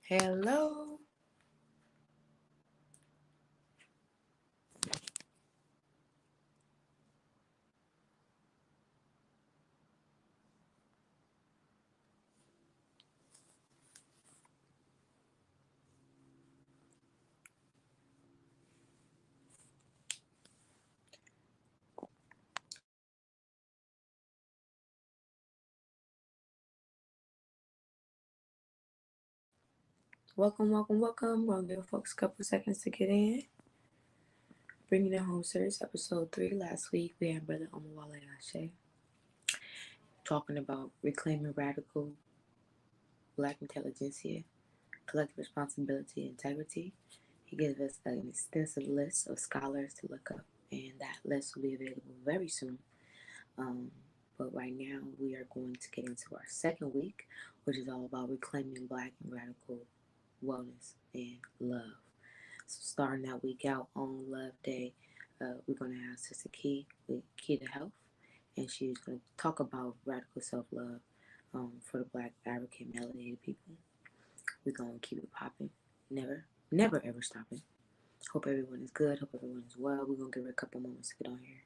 Hello. Welcome. We'll give folks a couple seconds to get in. Bringing it home, series episode 3. Last week we had Brother Omawale Ashe talking about reclaiming radical black intelligentsia, collective responsibility, and integrity. He gives us an extensive list of scholars to look up, and that list will be available very soon. Um, but right now we are going to get into our second week, which is all about reclaiming black and radical wellness and love. So starting that week out on Love Day, we're going to have Sister Key with KeiToHealth, and she's going to talk about radical self-love for the Black African melanated people. We're going to keep it popping, never ever stopping. Hope everyone is good. Hope everyone is well. We're going to give her a couple moments to get on here.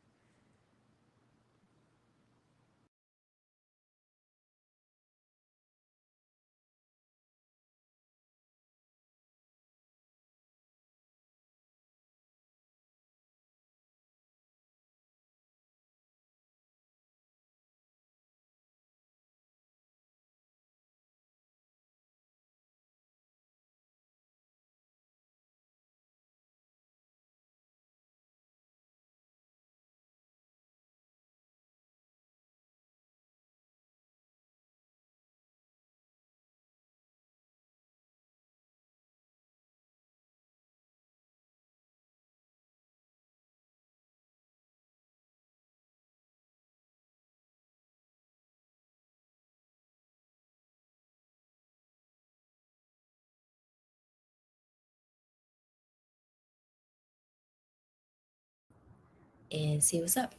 And see what's up.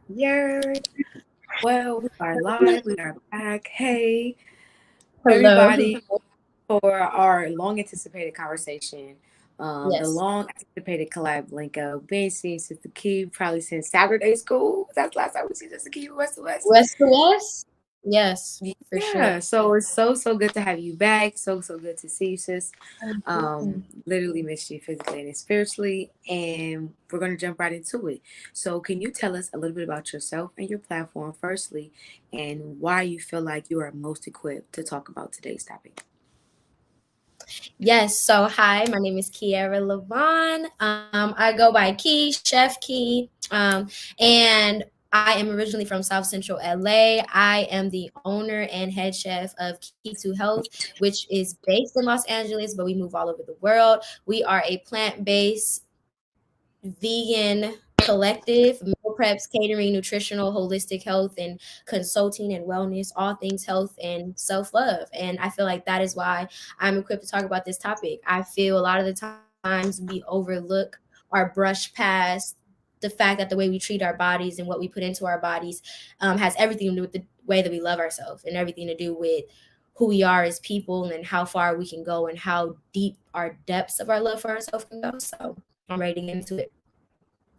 Yeah. Well, we are live. We are back. Hey, Hello. everybody, for our long anticipated conversation. The Yes. long anticipated collab link up. We ain't seen Sister Key probably since Saturday school. That's the last time we see Sister Key West to West. West to West? Yes, for sure. Yeah, so it's so good to have you back. So good to see you, sis. Thank you. Literally missed you physically and spiritually, and we're gonna jump right into it. So, can you tell us a little bit about yourself and your platform, firstly, and why you feel like you are most equipped to talk about today's topic? Yes. So, hi, my name is Kiara Levon. I go by Key, Chef Key. And I am originally from South Central LA. I am the owner and head chef of KeiToHealth, which is based in Los Angeles, but we move all over the world. We are a plant-based vegan collective, meal preps, catering, nutritional, holistic health, and consulting and wellness, all things health and self love. And I feel like that is why I'm equipped to talk about this topic. I feel a lot of the times we overlook or brush past the fact that the way we treat our bodies and what we put into our bodies has everything to do with the way that we love ourselves and everything to do with who we are as people and how far we can go and how deep our depths of our love for ourselves can go. So I'm ready to get into it.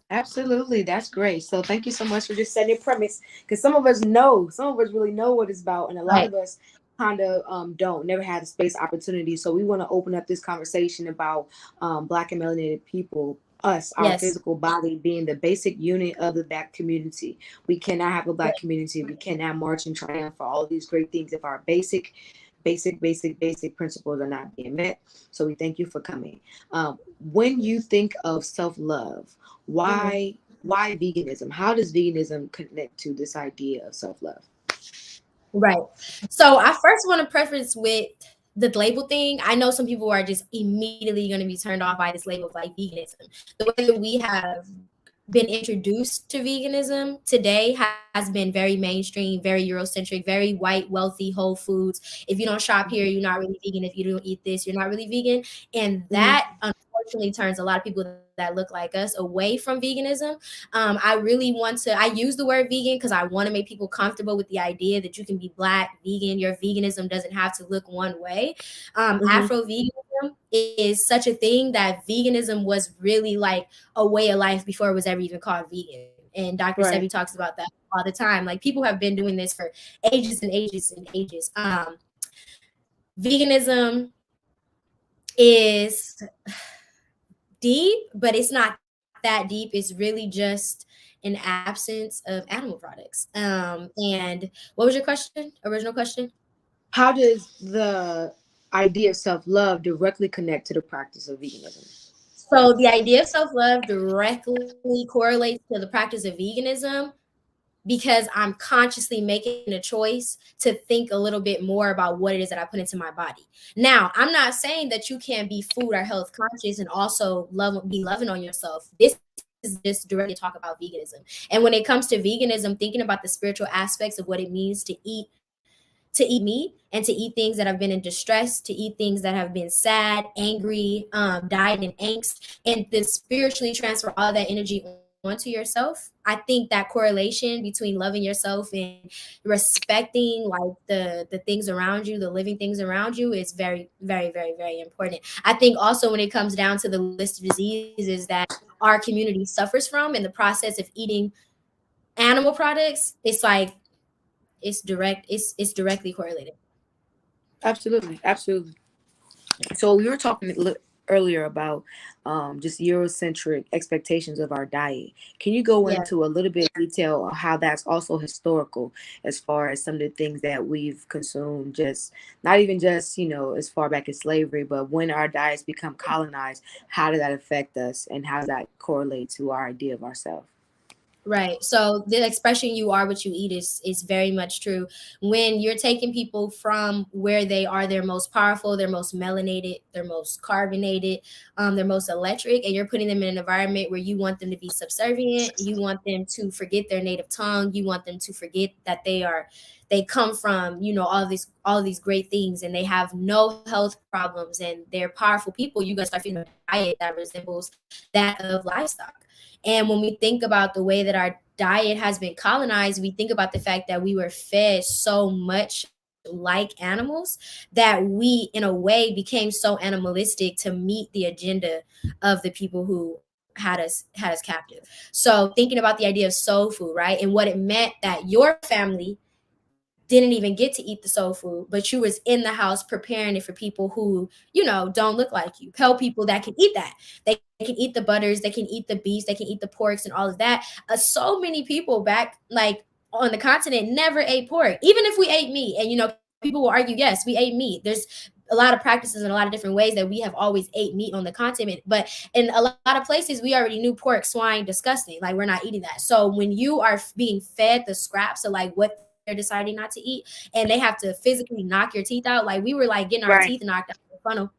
Absolutely, that's great. So, thank you so much for just setting a premise, because some of us really know what it's about, and a lot Right. of us kind of don't, never had the space opportunity. So, we want to open up this conversation about Black and melanated people. Us, our Yes. physical body being the basic unit of the Black community. We cannot have a Black community. We cannot march and triumph for all of these great things if our basic principles are not being met. So we thank you for coming. When you think of self love, Mhm. why veganism? How does veganism connect to this idea of self love? Right. So I first want to preface with the label thing. I know some people are just immediately going to be turned off by this label of like veganism. The way that we have been introduced to veganism today has been very mainstream, very Eurocentric, very white, wealthy, whole foods. If you don't shop here, you're not really vegan. If you don't eat this, you're not really vegan. And Mm-hmm. that unfortunately turns a lot of people that look like us away from veganism. I really want to, I use the word vegan because I want to make people comfortable with the idea that you can be Black, vegan. Your veganism doesn't have to look one way. Mm-hmm. Afro veganism is such a thing that veganism was really like a way of life before it was ever even called vegan. And Dr. Sebi Right. talks about that all the time. Like people have been doing this for ages and ages and ages. Veganism is deep, but it's not that deep. It's really just an absence of animal products. And what was your question? Original question? How does the idea of self love directly connect to the practice of veganism? So the idea of self-love directly correlates to the practice of veganism because I'm consciously making a choice to think a little bit more about what it is that I put into my body. Now, I'm not saying that you can't be food or health conscious and also be loving on yourself. This is just directly talk about veganism. And when it comes to veganism, thinking about the spiritual aspects of what it means to eat meat and to eat things that have been in distress, to eat things that have been sad, angry, died in angst, and then spiritually transfer all that energy onto yourself. I think that correlation between loving yourself and respecting like the things around you, the living things around you is very, very, very, very important. I think also when it comes down to the list of diseases that our community suffers from in the process of eating animal products, it's like it's directly correlated. Absolutely. Absolutely. So we were talking earlier about just Eurocentric expectations of our diet. Can you go Yeah. into a little bit of detail on how that's also historical, as far as some of the things that we've consumed, just not even just as far back as slavery, but when our diets become colonized, how did that affect us, and how does that correlate to our idea of ourselves? Right. So the expression "you are what you eat" is very much true. When you're taking people from where they are, their most powerful, their most melanated, their most carbonated, their most electric, and you're putting them in an environment where you want them to be subservient, you want them to forget their native tongue, you want them to forget that they come from all of these great things and they have no health problems and they're powerful people. You're gonna start feeding a diet that resembles that of livestock. And when we think about the way that our diet has been colonized, we think about the fact that we were fed so much like animals that we, in a way, became so animalistic to meet the agenda of the people who had us captive. So thinking about the idea of soul food, right, and what it meant that your family didn't even get to eat the soul food, but you was in the house preparing it for people who, don't look like you. Tell people that can eat that. They can eat the butters, they can eat the beefs, they can eat the porks and all of that. So many people back like on the continent never ate pork, even if we ate meat. And people will argue, yes, we ate meat. There's a lot of practices and a lot of different ways that we have always ate meat on the continent, but in a lot of places we already knew pork, swine, disgusting. Like we're not eating that. So when you are being fed the scraps of like what they're deciding not to eat, and they have to physically knock your teeth out, like we were like getting our teeth Right. knocked out of the funnel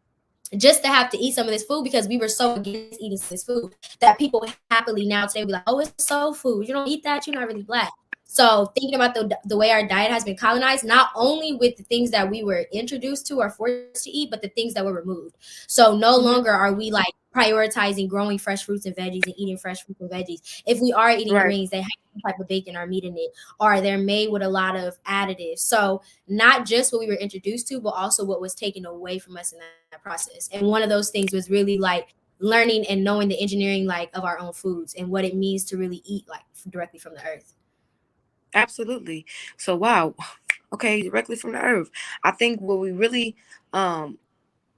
just to have to eat some of this food because we were so against eating some of this food that people happily now today will be like, oh, it's soul food. You don't eat that, you're not really Black. So thinking about the way our diet has been colonized, not only with the things that we were introduced to or forced to eat, but the things that were removed. So no Hmm. longer are we like prioritizing growing fresh fruits and veggies and eating fresh fruits and veggies. If we are eating Right. greens, they have some type of bacon or meat in it, or they're made with a lot of additives. So not just what we were introduced to, but also what was taken away from us in that process. And one of those things was really like learning and knowing the engineering like of our own foods and what it means to really eat like directly from the earth. Absolutely. So wow. Okay, directly from the earth. I think what we really um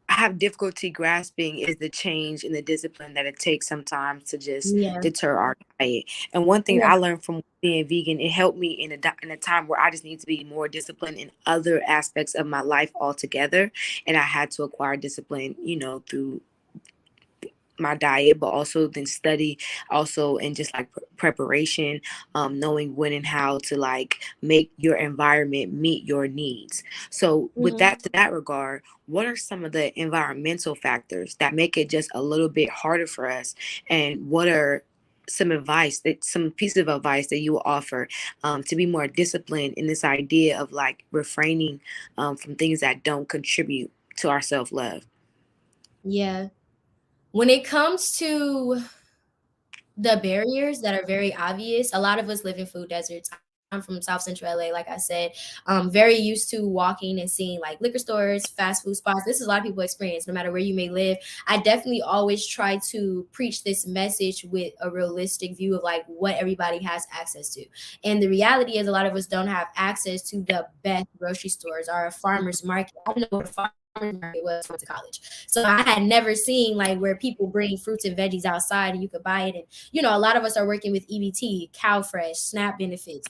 have difficulty grasping is the change in the discipline that it takes sometimes to just Yeah. deter our diet. And one thing Yeah. I learned from being vegan, it helped me in a time where I just need to be more disciplined in other aspects of my life altogether. And I had to acquire discipline, through my diet, but also then study, also in just like preparation, knowing when and how to like make your environment meet your needs. So with Mhm. that, to that regard, what are some of the environmental factors that make it just a little bit harder for us, and what are some pieces of advice that you will offer to be more disciplined in this idea of like refraining from things that don't contribute to our self-love? Yeah. When it comes to the barriers that are very obvious, a lot of us live in food deserts. I'm from South Central LA, like I said, very used to walking and seeing like liquor stores, fast food spots. This is a lot of people experience, no matter where you may live. I definitely always try to preach this message with a realistic view of like what everybody has access to. And the reality is, a lot of us don't have access to the best grocery stores or a farmer's market. I didn't know what a farmer's market was when I went to college. So I had never seen like where people bring fruits and veggies outside and you could buy it. And a lot of us are working with EBT, Cow Fresh, SNAP benefits.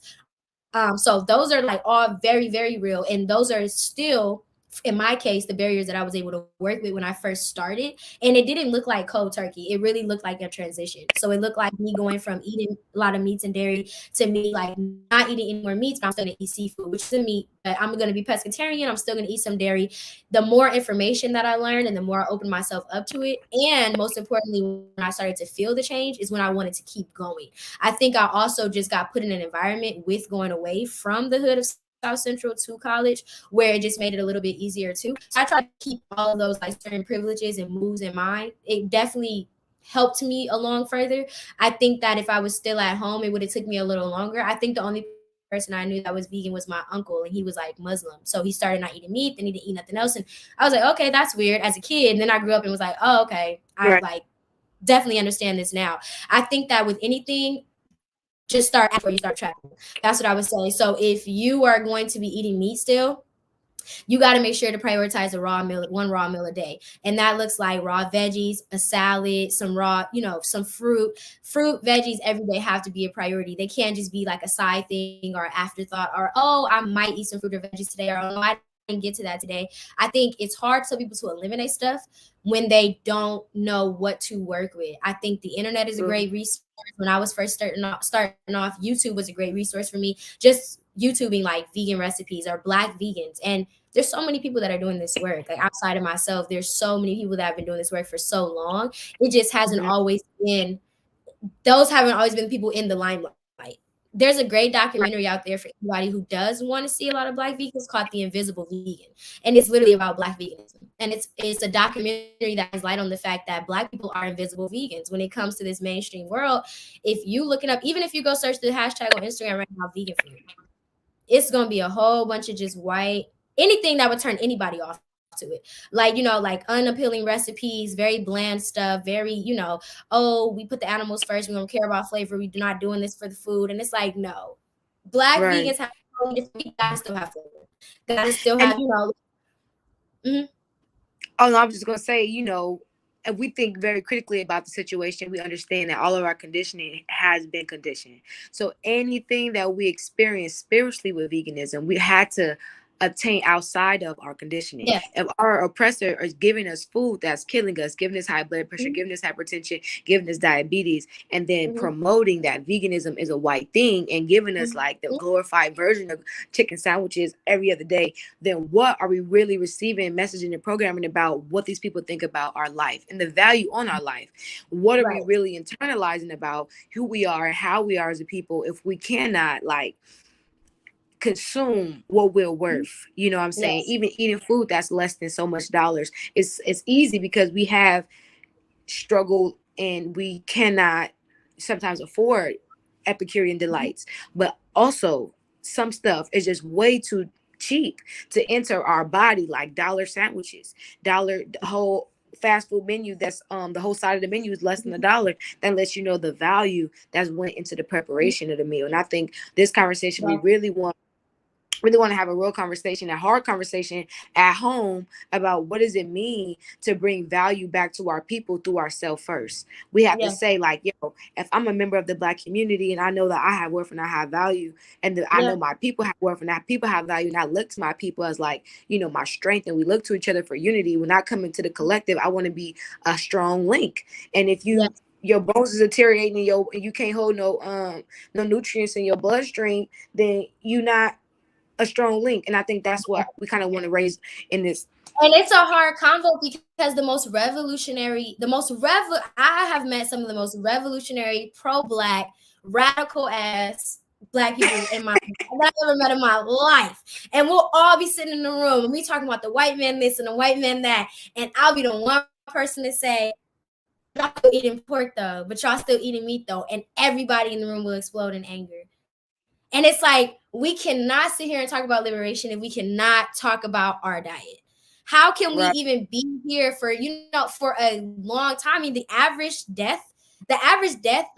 So those are like all very, very real. And those are still, in my case, the barriers that I was able to work with when I first started. And it didn't look like cold turkey. It really looked like a transition. So it looked like me going from eating a lot of meats and dairy to me like not eating any more meats, but I'm still gonna eat seafood, which is a meat, but I'm gonna be pescatarian. I'm still gonna eat some dairy. The more information that I learned and the more I opened myself up to it, and most importantly, when I started to feel the change, is when I wanted to keep going. I think I also just got put in an environment with going away from the hood of South Central to college where it just made it a little bit easier too. So I try to keep all of those like certain privileges and moves in mind. It definitely helped me along further. I think that if I was still at home, it would have took me a little longer. I think the only person I knew that was vegan was my uncle, and he was like Muslim. So he started not eating meat, then he didn't eat nothing else. And I was like, okay, that's weird as a kid. And then I grew up and was like, oh, okay. I Right. like definitely understand this now. I think that with anything, just start before you start tracking. That's what I would say. So if you are going to be eating meat still, you got to make sure to prioritize a raw meal, one raw meal a day. And that looks like raw veggies, a salad, some raw, some fruit. Fruit, veggies every day have to be a priority. They can't just be like a side thing or afterthought or, oh, I might eat some fruit or veggies today, or, oh, no, I didn't get to that today. I think it's hard for people to eliminate stuff when they don't know what to work with. I think the internet is a great resource. When I was first starting off, YouTube was a great resource for me. Just YouTubing like vegan recipes or Black vegans. And there's so many people that are doing this work. Like outside of myself, there's so many people that have been doing this work for so long. It just hasn't always been, those haven't always been people in the limelight. There's a great documentary out there for anybody who does want to see a lot of Black vegans called The Invisible Vegan. And it's literally about Black veganism. And it's a documentary that has light on the fact that Black people are invisible vegans when it comes to this mainstream world. If you looking up, even if you go search the hashtag on Instagram right now, vegan food, it's gonna be a whole bunch of just white, anything that would turn anybody off to it. Like, like unappealing recipes, very bland stuff, very, oh, we put the animals first, we don't care about flavor, we're not doing this for the food. And it's like, no. Black Right. vegans have so many different, gotta still have flavor. Gotta still And have, mhm, oh no, I was just gonna say, if we think very critically about the situation, we understand that all of our conditioning has been conditioned. So anything that we experience spiritually with veganism, we had to obtain outside of our conditioning. yeah. If our oppressor is giving us food that's killing us, giving us high blood pressure, Mhm, giving us hypertension, giving us diabetes, and then mhm, promoting that veganism is a white thing and giving us like the mhm. glorified version of chicken sandwiches every other day, then what are we really receiving, messaging, and programming about what these people think about our life and the value on our life? What are we Right. really internalizing about who we are and how we are as a people if we cannot like consume what we're Mhm. worth? You know what I'm saying? Yes. Even eating food that's less than so much dollars, it's easy because we have struggle and we cannot sometimes afford Epicurean Mhm. delights. But also, some stuff is just way too cheap to enter our body, like dollar sandwiches, dollar the whole fast food menu. That's the whole side of the menu is less than a Mhm. dollar. That lets you know the value that's went into the Mhm. preparation of the meal. And I think this conversation, we Exactly. really want to have a real conversation, a hard conversation at home about what does it mean to bring value back to our people through ourselves first. We have to Yeah. say like, yo, if I'm a member of the Black community and I know that I have worth and I have value, and that I know Yeah. my people have worth and that people have value, and I look to my people as like, my strength, and we look to each other for unity. When I come into the collective, I want to be a strong link. And if Yeah. your bones is deteriorating and you can't hold no nutrients in your bloodstream, then you not a strong link. And I think that's what we kind of want to raise in this. And it's a hard convo because I have met some of the most revolutionary, pro-Black, radical ass Black people that I've ever met in my life. And we'll all be sitting in the room and we talking about the white man this and the white man that. And I'll be the one person to say, y'all still eating pork though, but y'all still eating meat though, and everybody in the room will explode in anger. And it's like, we cannot sit here and talk about liberation if we cannot talk about our diet. How can we Right. even be here for, for a long time? I mean, the average death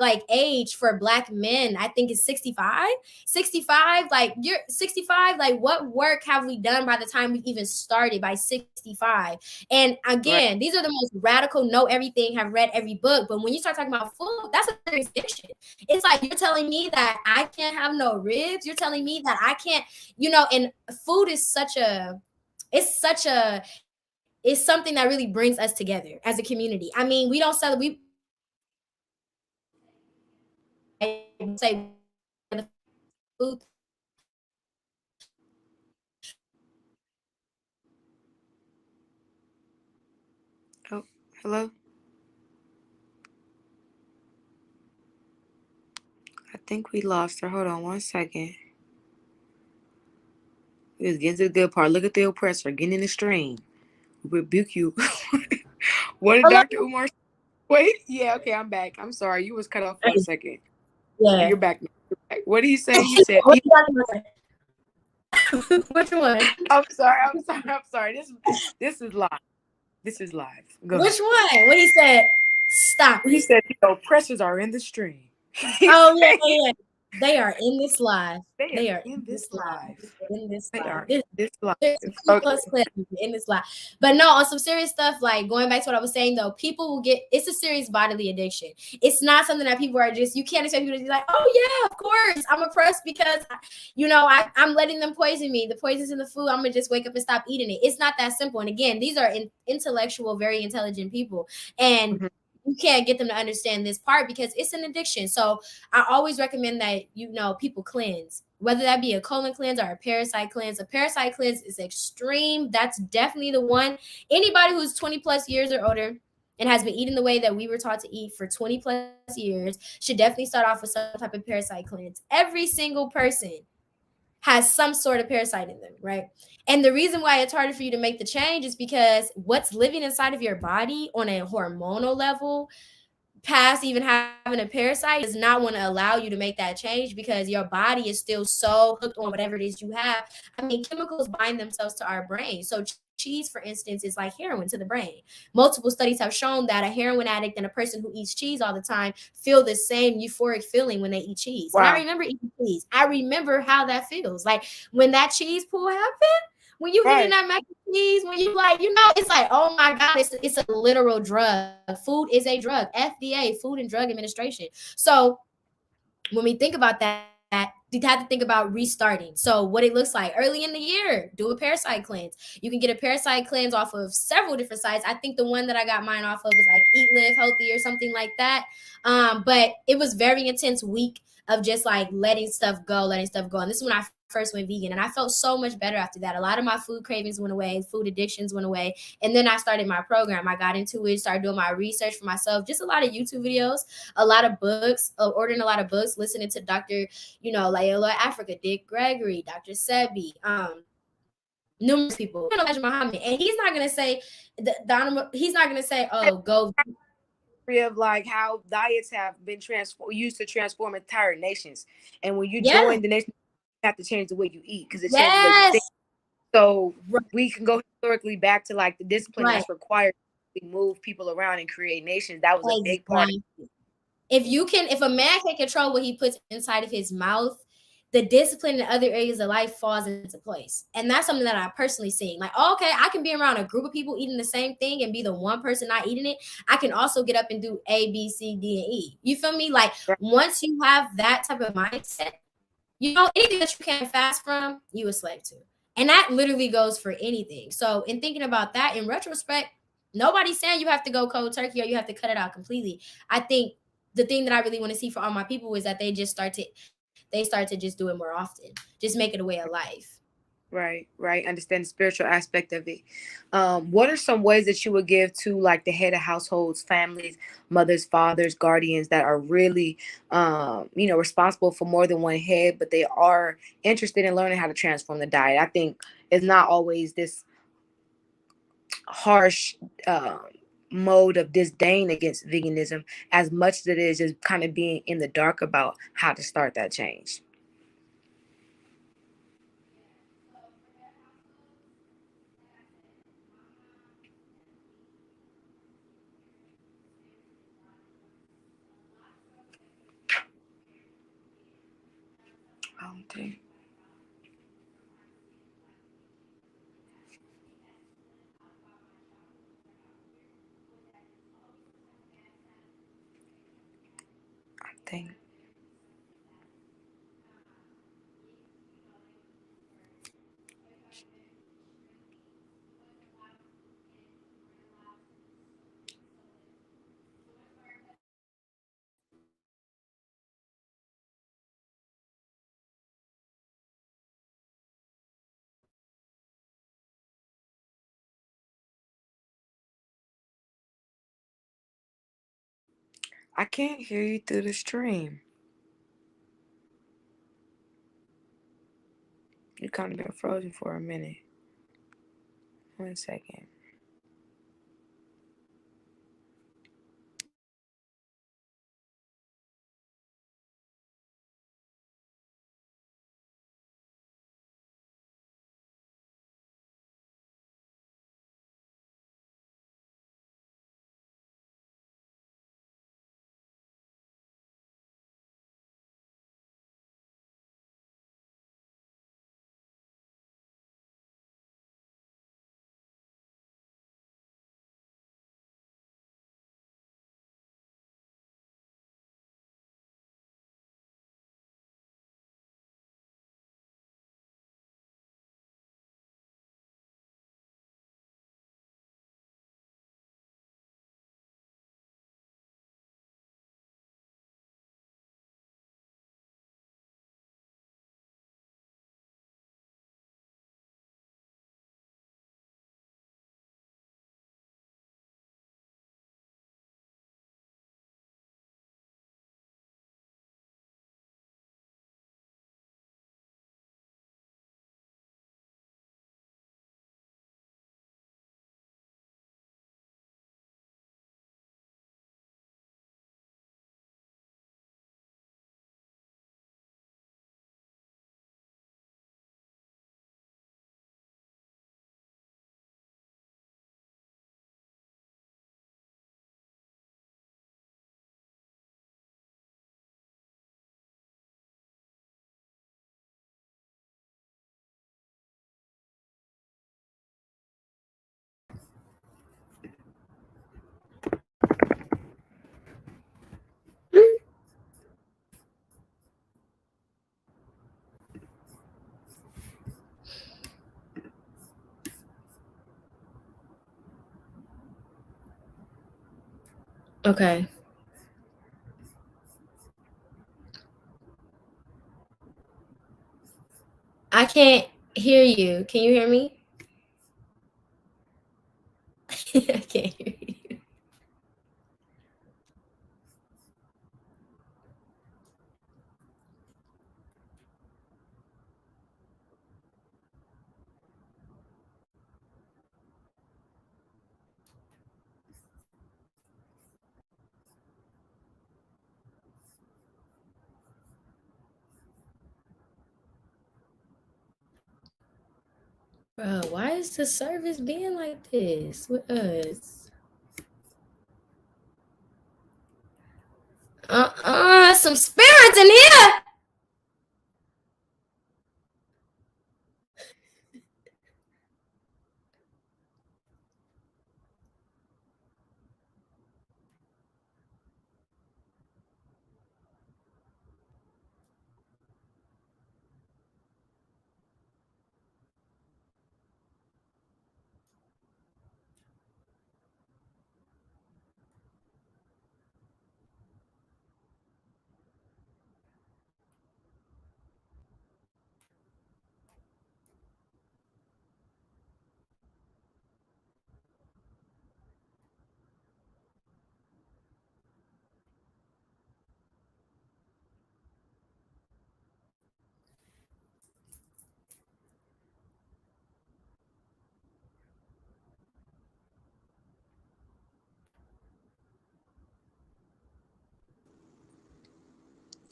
like age for Black men, I think, is 65. 65, like you're 65, like what work have we done by the time we even started by 65? And Right. again, these are the most radical, know everything, have read every book. But when you start talking about food, that's a serious addiction. It's like, you're telling me that I can't have no ribs. You're telling me that I can't, and food is it's something that really brings us together as a community. I mean, we don't celebrate, we say the food. Oh, hello. I think we lost her. Hold on one second. We was getting to the good part. Look at the oppressor getting in the stream. Rebuke you. What did Hello? Dr. Umar say? Wait? Yeah, okay, I'm back. I'm sorry. You was cut off for a second. Yeah. You're back now. You're back. What did he say? He said, What you talking about? Which one? I'm sorry. I'm sorry. I'm sorry. This is live. This is live. Go ahead. Which one? What he said? Stop He it. said the oppressors are in the stream. He Oh yeah, said yeah, yeah. They are in this live. they are They are in in this this live. live. In this They live. are in this live. There's some Ku Okay. Klux Klan in this live. But no, on some serious stuff, like going back to what I was saying though, people will get, it's a serious bodily addiction. It's not something that people are just, you can't expect people to be like, oh yeah, of course, I'm oppressed because I'm letting them poison me. The poison's in the food. I'm gonna just wake up and stop eating it. It's not that simple. And again, these are intellectual, very intelligent people. And Mhm. you can't get them to understand this part because it's an addiction. So I always recommend that, people cleanse, whether that be a colon cleanse or a parasite cleanse. A parasite cleanse is extreme. That's definitely the one. Anybody who's 20 plus years or older and has been eating the way that we were taught to eat for 20 plus years should definitely start off with some type of parasite cleanse. Every single person has some sort of parasite in them, right? And the reason why it's harder for you to make the change is because what's living inside of your body on a hormonal level, past even having a parasite, does not want to allow you to make that change because your body is still so hooked on whatever it is you have. I mean, chemicals bind themselves to our brain. So cheese, for instance, is like heroin to the brain. Multiple studies have shown that a heroin addict and a person who eats cheese all the time feel the same euphoric feeling when they eat cheese. And I Wow. remember eating cheese. I remember how that feels. Like when that cheese pull happened, when you eating Right. that mac and cheese, when you like, it's like, oh my God, it's a literal drug. Food is a drug. FDA, Food and Drug Administration. So when we think about that, you have to think about restarting. So what it looks like early in the year, do a parasite cleanse. You can get a parasite cleanse off of several different sites. I think the one that I got mine off of was like Eat Live Healthy or something like that. But it was very intense week of just like letting stuff go, letting stuff go. And this is when I first went vegan, and I felt so much better after that. A lot of my food cravings went away, food addictions went away, and then I started my program. I got into it, started doing my research for myself, just a lot of YouTube videos, a lot of books, ordering a lot of books, listening to Dr. Layla Africa, Dick Gregory, Dr. Sebi, numerous people, even Elijah Muhammad. And he's not gonna say he's not gonna say, oh, go. Of like how diets have been used to transform entire nations, and when you Yeah. join the nation, you have to change the way you eat because it changes the way you think. Yes. So Right. we can go historically back to like the discipline Right. that's required to move people around and create nations. That was a big part of Exactly. If a man can control what he puts inside of his mouth, the discipline in other areas of life falls into place. And that's something that I personally seen. Like, oh, okay, I can be around a group of people eating the same thing and be the one person not eating it. I can also get up and do A, B, C, D, and E. You feel me? Like, right. once you have that type of mindset, anything that you can't fast from, you a slave to. And that literally goes for anything. So in thinking about that, in retrospect, nobody's saying you have to go cold turkey or you have to cut it out completely. I think the thing that I really want to see for all my people is that they start to just do it more often. Just make it a way of life. Right. Understand the spiritual aspect of it. What are some ways that you would give to like the head of households, families, mothers, fathers, guardians that are really, responsible for more than one head, but they are interested in learning how to transform the diet? I think it's not always this harsh mode of disdain against veganism as much as it is just kind of being in the dark about how to start that change. I don't think. I think. I can't hear you through the stream. You kind of been frozen for a minute. 1 second. Okay. I can't hear you. Can you hear me? I can't hear you. Bro, why is the service being like this with us? Some spirits in here.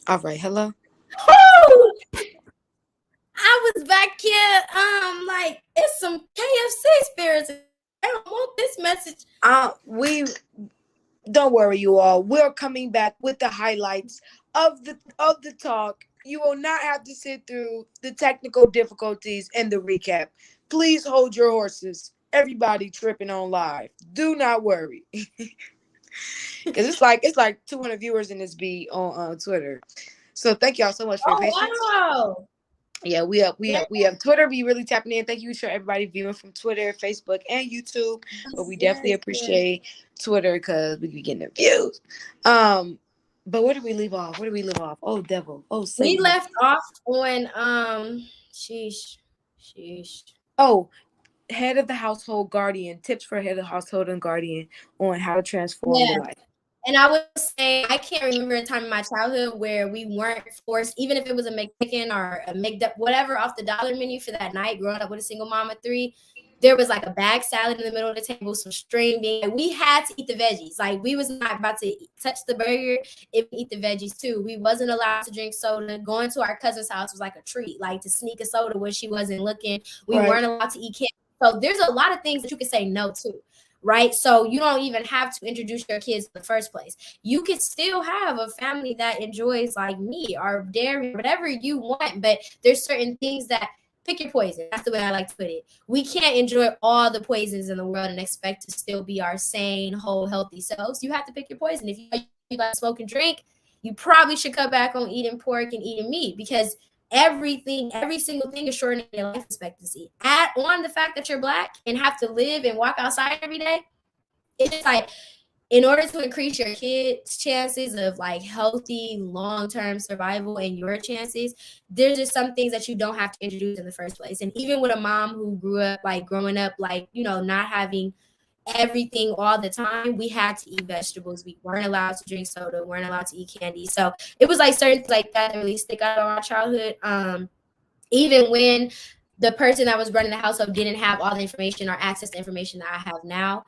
All right, hello. Woo! I was back here, like it's some KFC spirits. I don't want this message. We don't worry, you all. We're coming back with the highlights of the talk. You will not have to sit through the technical difficulties and the recap. Please hold your horses. Everybody tripping on live. Do not worry, because it's like 200 viewers in this beat on Twitter. So thank y'all so much for your Oh patience. wow! Yeah, we have we Yeah, have we have Twitter. Be really tapping in. Thank you for everybody viewing from Twitter, Facebook, and YouTube. But we definitely yes, yes. appreciate Twitter because we be getting the views. Um, but where did we leave off? Where did we leave off? Oh devil. Oh We Satan. left off on sheesh, sheesh. Oh, head of the household guardian. Tips for head of the household and guardian on how to transform Yeah. your life. And I was saying, I can't remember a time in my childhood where we weren't forced, even if it was a McChicken or a McDuck, whatever off the dollar menu for that night, growing up with a single mom of three, there was like a bag salad in the middle of the table, some string beans. We had to eat the veggies. Like we was not about to touch the burger if we eat the veggies too. We wasn't allowed to drink soda. Going to our cousin's house was like a treat, like to sneak a soda when she wasn't looking. We Right. weren't allowed to eat candy. So there's a lot of things that you can say no to, right? So you don't even have to introduce your kids in the first place. You could still have a family that enjoys like meat or dairy, whatever you want, but there's certain things that pick your poison. That's the way I like to put it. We can't enjoy all the poisons in the world and expect to still be our sane, whole, healthy selves. You have to pick your poison. If you like smoke and drink, you probably should cut back on eating pork and eating meat because everything, every single thing is shortening your life expectancy. Add on the fact that you're black and have to live and walk outside every day. It's just like, in order to increase your kids' chances of like healthy long-term survival and your chances, there's just some things that you don't have to introduce in the first place. And even with a mom who grew up like growing up, like, you know, not having everything all the time, we had to eat vegetables. We weren't allowed to drink soda, weren't allowed to eat candy. So it was like certain things like that really stick out of my childhood. Even when the person that was running the household didn't have all the information or access to information that I have now,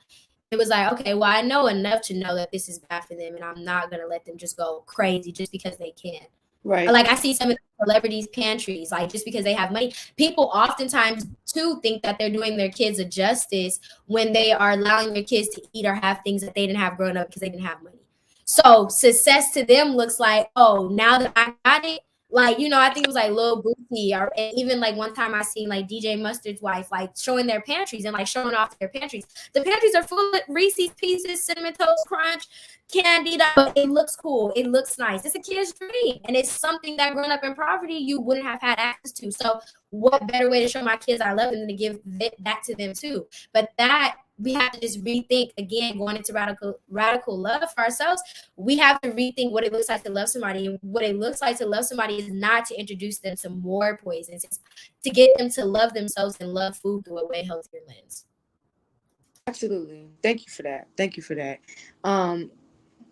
it was like, okay, well, I know enough to know that this is bad for them, and I'm not gonna let them just go crazy just because they can. Right. Like I see some of the celebrities' pantries, like just because they have money, people oftentimes too think that they're doing their kids a justice when they are allowing their kids to eat or have things that they didn't have growing up because they didn't have money. So success to them looks like, oh, now that I got it, like, you know, I think it was like Lil Boosie, or even like one time I seen like DJ Mustard's wife like showing their pantries and like showing off their pantries. The pantries are full of Reese's Pieces, Cinnamon Toast Crunch, candy, but it looks cool. It looks nice. It's a kid's dream, and it's something that growing up in poverty you wouldn't have had access to. So, what better way to show my kids I love them than to give that to them too? But that we have to just rethink again, going into radical love for ourselves. We have to rethink what it looks like to love somebody, and what it looks like to love somebody is not to introduce them to more poisons. It's to get them to love themselves and love food through a way healthier lens. Absolutely. Thank you for that. Thank you for that.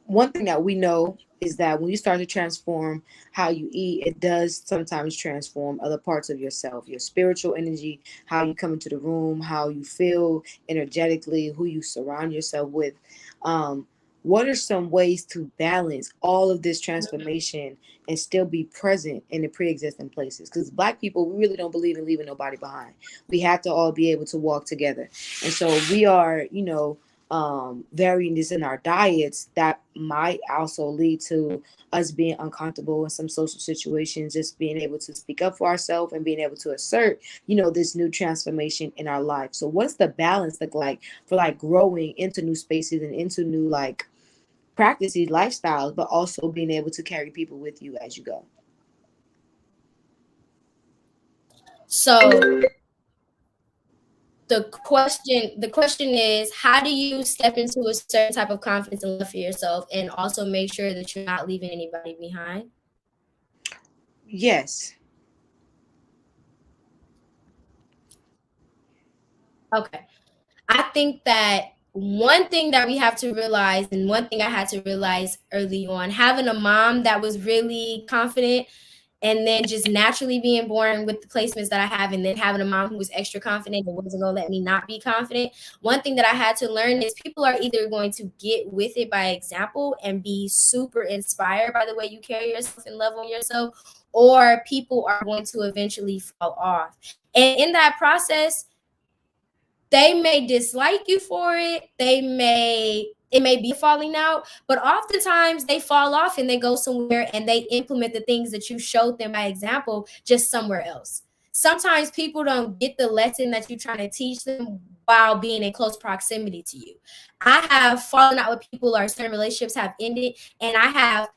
One thing that we know is that when you start to transform how you eat, it does sometimes transform other parts of yourself, your spiritual energy, how you come into the room, how you feel energetically, who you surround yourself with. Um, what are some ways to balance all of this transformation and still be present in the pre-existing places? Because Black people, we really don't believe in leaving nobody behind. We have to all be able to walk together. And so we are, varying this in our diets that might also lead to us being uncomfortable in some social situations, just being able to speak up for ourselves and being able to assert, this new transformation in our life. So what's the balance look like for like growing into new spaces and into new like practices, lifestyles, but also being able to carry people with you as you go? So the question is, how do you step into a certain type of confidence and love for yourself and also make sure that you're not leaving anybody behind? Yes. Okay. I think that one thing that we have to realize, and one thing I had to realize early on, having a mom that was really confident and then just naturally being born with the placements that I have, and then having a mom who was extra confident and wasn't going to let me not be confident. One thing that I had to learn is people are either going to get with it by example and be super inspired by the way you carry yourself and love on yourself, or people are going to eventually fall off. And in that process, they may dislike you for it. It may be a falling out, but oftentimes they fall off and they go somewhere and they implement the things that you showed them by example just somewhere else. Sometimes people don't get the lesson that you're trying to teach them while being in close proximity to you. I have fallen out with people, or certain relationships have ended, and I have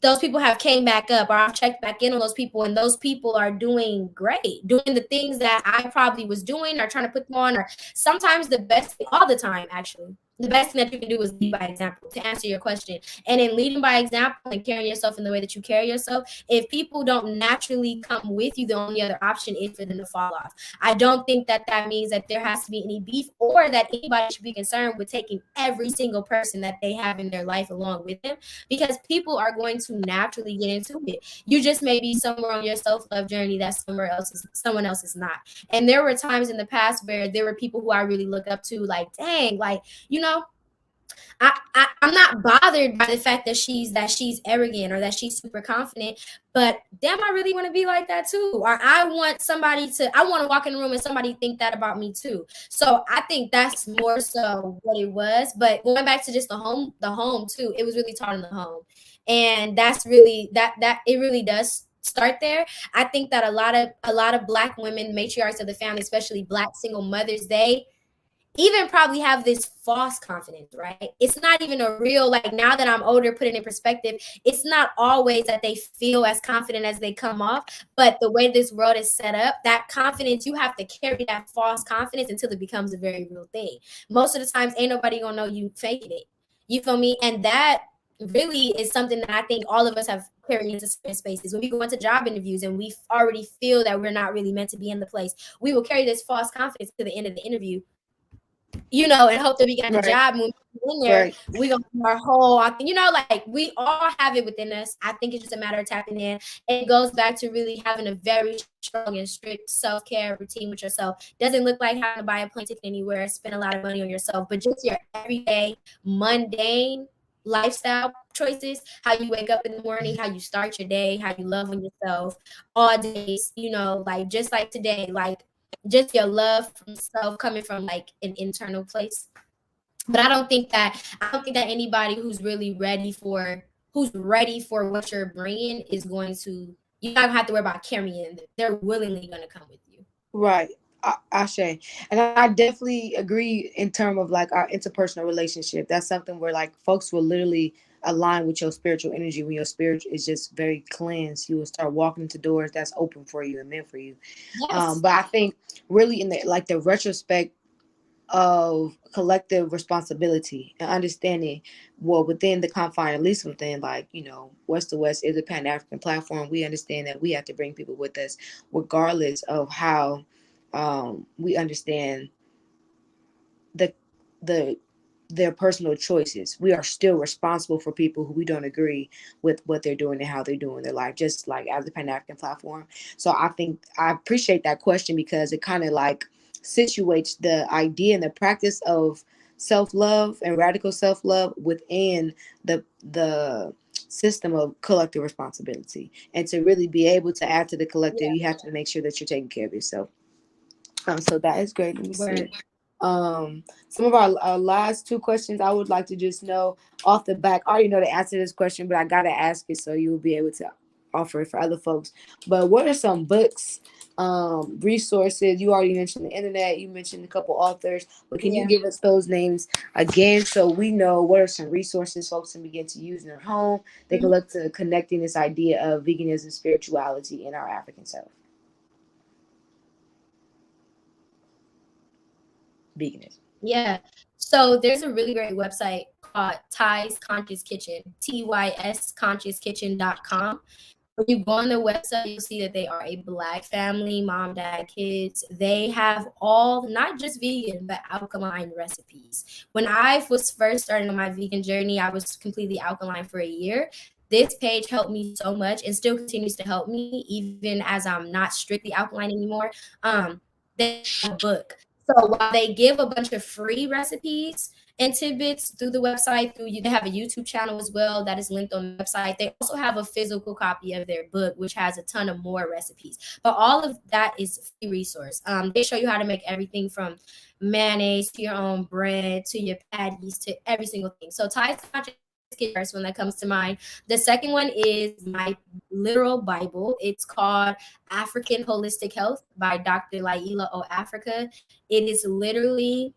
those people have came back up, or I've checked back in on those people, and those people are doing great, doing the things that I probably was doing or trying to put them on. Or sometimes the best thing, all the time actually, the best thing that you can do is lead by example, to answer your question. And in leading by example and carrying yourself in the way that you carry yourself, if people don't naturally come with you, the only other option is for them to fall off. I don't think that that means that there has to be any beef, or that anybody should be concerned with taking every single person that they have in their life along with them, because people are going to naturally get into it. You just may be somewhere on your self-love journey that someone else is not. And there were times in the past where there were people who I really look up to, like, dang, like, you know, I'm not bothered by the fact that she's arrogant or that she's super confident, but damn, I really want to be like that too. Or I want to walk in the room and somebody think that about me too. So I think that's more so what it was. But going back to just the home too, it was really taught in the home. And that's really that it really does start there. I think that a lot of Black women, matriarchs of the family, especially Black single mothers, they even probably have this false confidence, right? It's not even a real, like, now that I'm older, put it in perspective, it's not always that they feel as confident as they come off, but the way this world is set up, that confidence, you have to carry that false confidence until it becomes a very real thing. Most of the times, ain't nobody gonna know you faking it. You feel me? And that really is something that I think all of us have carried into certain spaces. When we go into job interviews and we already feel that we're not really meant to be in the place, we will carry this false confidence to the end of the interview, and hope that we get the Right. job. When we're in there, Right. we gonna do our whole, like, we all have it within us. I think it's just a matter of tapping in. And it goes back to really having a very strong and strict self-care routine with yourself. Doesn't look like having to buy a plane ticket anywhere, spend a lot of money on yourself, but just your everyday mundane lifestyle choices, how you wake up in the morning, how you start your day, how you love on yourself all days, like just like today, like just your love from self coming from like an internal place. But I don't think that anybody who's ready for what you're bringing is going to. You're not gonna have to worry about carrying them. They're willingly gonna come with you. Right. Ashe. And I definitely agree in terms of like our interpersonal relationship. That's something where like folks will literally align with your spiritual energy. When your spirit is just very cleansed, you will start walking into doors that's open for you and meant for you. Yes. But I think really in the retrospect of collective responsibility and understanding, well, within the confine, at least within West to West is a Pan-African platform, we understand that we have to bring people with us regardless of how we understand the the their personal choices. We are still responsible for people who we don't agree with what they're doing and how they're doing their life, just like as a Pan-African platform. So I think I appreciate that question because it kind of like situates the idea and the practice of self-love and radical self-love within the system of collective responsibility. And to really be able to add to the collective, Yeah. you have to make sure that you're taking care of yourself. So that is great. Let me see. Word. Some of our last two questions I would like to just know off the back. I already know the answer to this question, but I gotta ask it so you will be able to offer it for other folks. But what are some books, resources? You already mentioned the internet. You mentioned a couple authors, but can you Yeah. give us those names again so we know what are some resources folks can begin to use in their home? They can Mhm. look to connecting this idea of veganism, spirituality, in our African self. Veganism. Yeah. So there's a really great website called Ty's Conscious Kitchen, TYS When you go on their website, you'll see that they are a Black family, mom, dad, kids. They have all, not just vegan, but alkaline recipes. When I was first starting on my vegan journey, I was completely alkaline for a year. This page helped me so much and still continues to help me even as I'm not strictly alkaline anymore. They also have a book. So while they give a bunch of free recipes and tidbits through the website, they have a YouTube channel as well that is linked on the website. They also have a physical copy of their book, which has a ton of more recipes. But all of that is free resource. They show you how to make everything from mayonnaise to your own bread to your patties to every single thing. So Thai sriracha is first one that comes to mind. The second one is my literal Bible. It's called African Holistic Health by Dr. Laila O. Africa. It is literally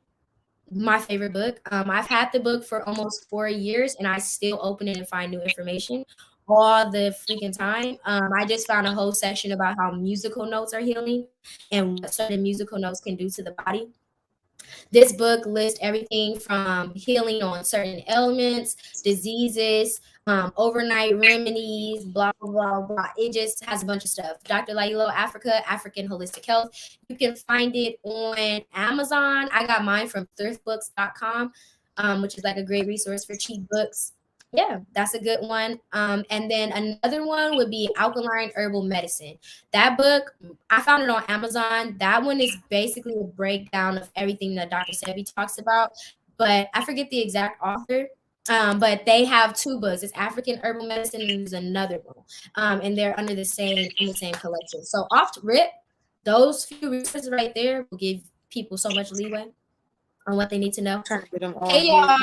my favorite book. I've had the book for almost 4 years and I still open it and find new information all the freaking time. I just found a whole section about how musical notes are healing and what certain musical notes can do to the body. This book lists everything from healing on certain ailments, diseases, overnight remedies, blah, blah, blah, blah. It just has a bunch of stuff. Dr. Lailo Africa, African Holistic Health. You can find it on Amazon. I got mine from thriftbooks.com, which is like a great resource for cheap books. Yeah, that's a good one. And then another one would be Alkaline Herbal Medicine. That book, I found it on Amazon. That one is basically a breakdown of everything that Dr. Sebi talks about, but I forget the exact author. But they have two books. It's African Herbal Medicine and there's another one. And they're under the same collection. So off rip, those few resources right there will give people so much leeway on what they need to know. Trying to get them all Hey here. y'all,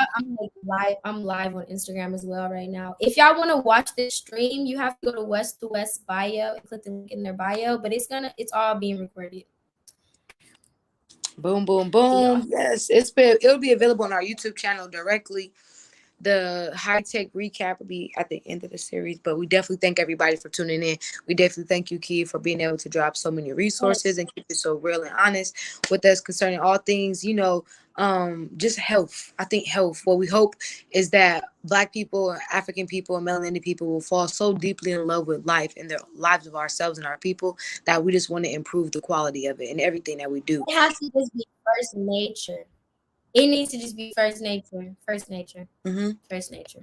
I'm live on Instagram as well right now. If y'all want to watch this stream, you have to go to West to West bio and click the link in their bio, but it's all being recorded. Boom, boom, boom. Yes, it'll be available on our YouTube channel directly. The high tech recap will be at the end of the series, but we definitely thank everybody for tuning in. We definitely thank you, Key, for being able to drop so many resources and keep it so real and honest with us concerning all things, just health. I think health. What we hope is that Black people, African people, and melanated people will fall so deeply in love with life and the lives of ourselves and our people that we just want to improve the quality of it and everything that we do. It has to just be first nature. It needs to just be first nature. First nature. Mm-hmm. First nature.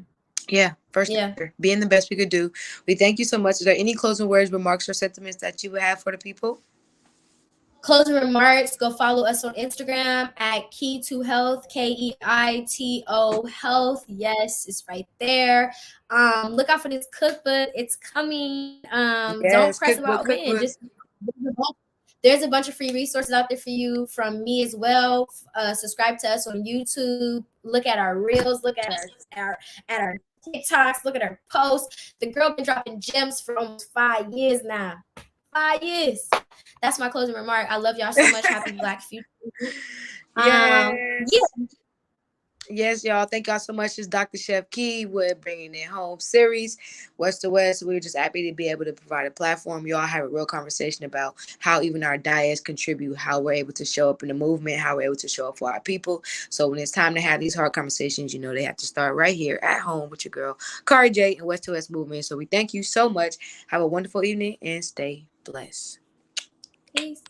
Yeah, nature. Being the best we could do. We thank you so much. Is there any closing words, remarks, or sentiments that you would have for the people? Closing remarks, go follow us on Instagram at KeiToHealth, KEITO Health. Yes, it's right there. Look out for this cookbook. It's coming. Don't press about win. Just there's a bunch of free resources out there for you from me as well. Subscribe to us on YouTube. Look at our reels. Look at our TikToks. Look at our posts. The girl been dropping gems for almost 5 years now. 5 years. That's my closing remark. I love y'all so much. Happy Black Future. Yes, y'all. Thank y'all so much. It's Dr. Chef Key with Bringing It Home series, West to West. We're just happy to be able to provide a platform. Y'all have a real conversation about how even our diets contribute, how we're able to show up in the movement, how we're able to show up for our people. So when it's time to have these hard conversations, they have to start right here at home with your girl, Kari J and West to West Movement. So we thank you so much. Have a wonderful evening and stay blessed. Peace.